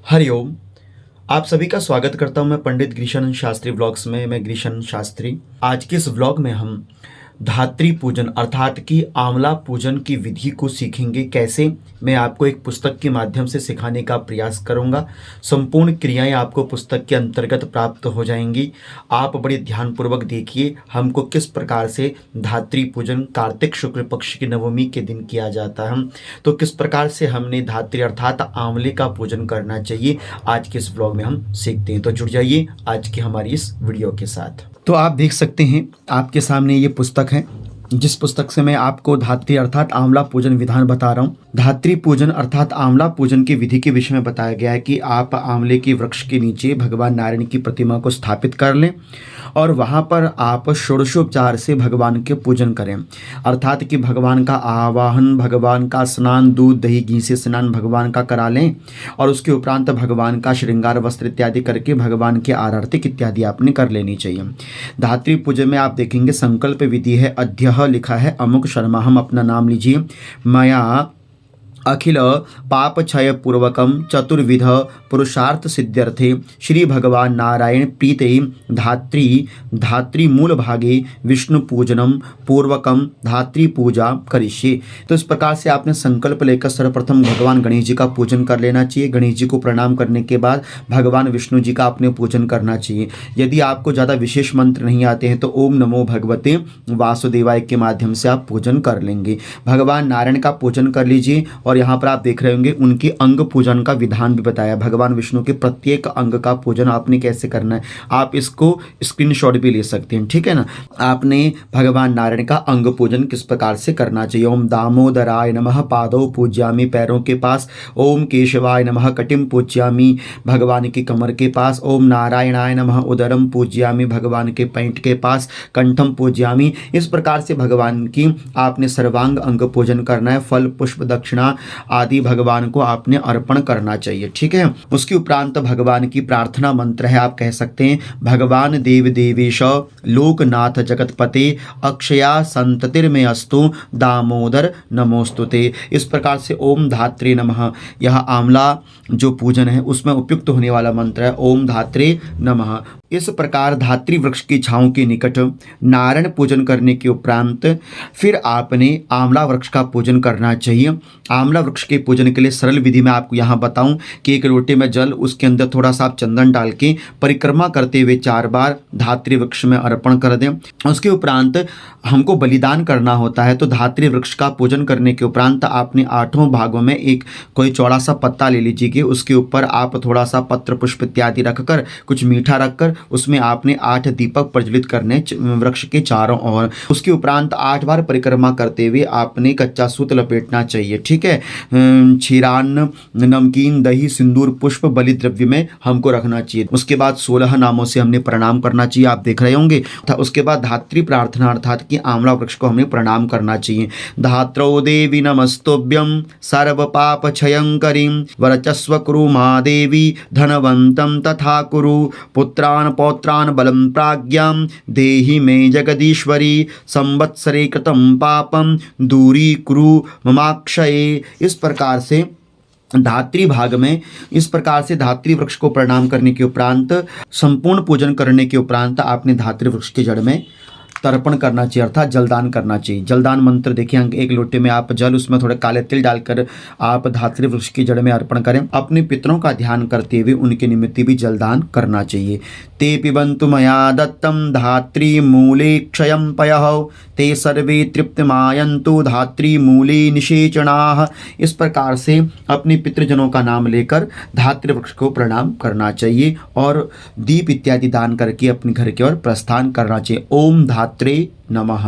हरिओम। आप सभी का स्वागत करता हूं मैं पंडित ग्रीशानंद शास्त्री व्लॉग्स में। मैं ग्रीशानंद शास्त्री। आज के इस व्लॉग में हम धात्री पूजन अर्थात कि आंवला पूजन की विधि को सीखेंगे। कैसे मैं आपको एक पुस्तक के माध्यम से सिखाने का प्रयास करूंगा। संपूर्ण क्रियाएं आपको पुस्तक के अंतर्गत प्राप्त हो जाएंगी। आप बड़े ध्यानपूर्वक देखिए हमको किस प्रकार से धात्री पूजन कार्तिक शुक्ल पक्ष की नवमी के दिन किया जाता है, तो किस प्रकार से हमने धात्री अर्थात आंवले का पूजन करना चाहिए, आज के इस व्लॉग में हम सीखते हैं। तो जुड़ जाइए आज की हमारी इस वीडियो के साथ। तो आप देख सकते हैं आपके सामने ये पुस्तक है, जिस पुस्तक से मैं आपको धात्री अर्थात आंवला पूजन विधान बता रहा हूँ। धात्री पूजन अर्थात आंवला पूजन की विधि के विषय में बताया गया है कि आप आंवले के वृक्ष के नीचे भगवान नारायण की प्रतिमा को स्थापित कर लें और वहाँ पर आप षोडशोपचार से भगवान के पूजन करें। अर्थात कि भगवान का आवाहन, भगवान का स्नान, दूध दही घी से स्नान भगवान का करा लें और उसके उपरांत भगवान का श्रृंगार वस्त्र इत्यादि करके भगवान की आरती इत्यादि आपने कर लेनी चाहिए। धात्री पूजन में आप देखेंगे संकल्प विधि है। अध्यह लिखा है अमुक शर्मा, हम अपना नाम लीजिए। मया अखिल पाप क्षय पूर्वकम चतुर्विध पुरुषार्थ सिद्ध्यर्थे श्री भगवान नारायण प्रीते धात्री मूल भागे विष्णु पूजनम पूर्वकम धात्री पूजा करिष्ये। तो इस प्रकार से आपने संकल्प लेकर सर्वप्रथम भगवान गणेश जी का पूजन कर लेना चाहिए। गणेश जी को प्रणाम करने के बाद भगवान विष्णु जी का आपने पूजन करना चाहिए। यदि आपको ज़्यादा विशेष मंत्र नहीं आते हैं तो ओम नमो भगवते वासुदेवाय के माध्यम से आप पूजन कर लेंगे। भगवान नारायण का पूजन कर लीजिए और यहाँ पर आप देख रहे होंगे उनके अंग पूजन का विधान भी बताया। भगवान विष्णु के प्रत्येक अंग का पूजन आपने कैसे करना है, आप इसको स्क्रीनशॉट भी ले सकते हैं, ठीक है ना। आपने भगवान नारायण का अंग पूजन किस प्रकार से करना चाहिए। ओम दामोदराय नमः पादौ पूज्यामि, पैरों के पास। ओम केशवाय नमः कटिम पूज्यामि, भगवान की कमर के पास। ओम नारायणाय नमः उदरम पूज्यामि, भगवान के पैंट के पास। कंठम पूज्यामि। इस प्रकार से भगवान की आपने सर्वांग अंग पूजन करना है। फल पुष्प दक्षिणा आदि भगवान को आपने अर्पण करना चाहिए, ठीक है। उसके उपरांत भगवान की प्रार्थना मंत्र है, आप कह सकते हैं भगवान देव देवेश लोकनाथ जगतपते अक्षया संततिर्मे अस्तु दामोदर नमोस्तुते। इस प्रकार से ओम धात्रे नमः, यह आंवला जो पूजन है उसमें उपयुक्त होने वाला मंत्र है ओम धात्रे नमः। इस प्रकार धात्री वृक्ष की छांव के निकट नारायण पूजन करने के उपरांत फिर आपने आंवला वृक्ष का पूजन करना चाहिए। आंवला वृक्ष के पूजन के लिए सरल विधि मैं आपको यहाँ बताऊं कि एक लोटे में जल, उसके अंदर थोड़ा सा आप चंदन डाल के परिक्रमा करते हुए 4 बार धात्री वृक्ष में अर्पण कर दें। उसके उपरांत हमको बलिदान करना होता है, तो धात्री वृक्ष का पूजन करने के उपरांत आपने 8 भागों में एक कोई चौड़ा सा पत्ता ले लीजिए। उसके ऊपर आप थोड़ा सा पत्र पुष्प इत्यादि रखकर, कुछ मीठा रखकर उसमें आपने 8 दीपक प्रज्वलित करने वृक्ष के चारों ओर। उसके उपरांत 8 बार परिक्रमा करते हुए आपने कच्चा सूत लपेटना चाहिए, ठीक है। क्षीरान्न, नमकीन, दही, सिंदूर, पुष्प बलि द्रव्य में हमको रखना चाहिए। उसके बाद 16 नामों से हमने प्रणाम करना चाहिए, आप देख रहे होंगे। उसके बाद धात्री प्रार्थना अर्थात कि आंवला वृक्ष को हमें प्रणाम करना चाहिए। धात्रो देवी नमस्तुभ्यं सर्व पाप क्षयंकरीं वरचस्व कुरु मा देवी धनवंतं तथा कुरु पुत्रान् पौत्रान् बलं प्राज्ञां देहि मे जगदीश्वरी संवत्सरे कृतं पापं दूरी कुरु ममाक्षये। इस प्रकार से धात्री भाग में इस प्रकार से धात्री वृक्ष को प्रणाम करने के उपरांत संपूर्ण पूजन करने के उपरांत आपने धात्री वृक्ष की जड़ में तर्पण करना चाहिए अर्थात जलदान करना चाहिए। जलदान मंत्र देखिए, एक लोटे में आप जल, उसमें थोड़े काले तिल डालकर आप धात्री वृक्ष की जड़ में अर्पण करें। अपने पितरों का ध्यान करते हुए उनके निमित्त भी जलदान करना चाहिए। ते पिबन्तु मया दत्तं धात्री मूले क्षयं पयः ते सर्वे तृप्तमायन्तु धात्री मूले निषेचनाः। इस प्रकार से अपने पितृजनों का नाम लेकर धात्री वृक्ष को प्रणाम करना चाहिए और दीप इत्यादि दान करके अपने घर की ओर प्रस्थान करना चाहिए। ओम धात्रे नमः।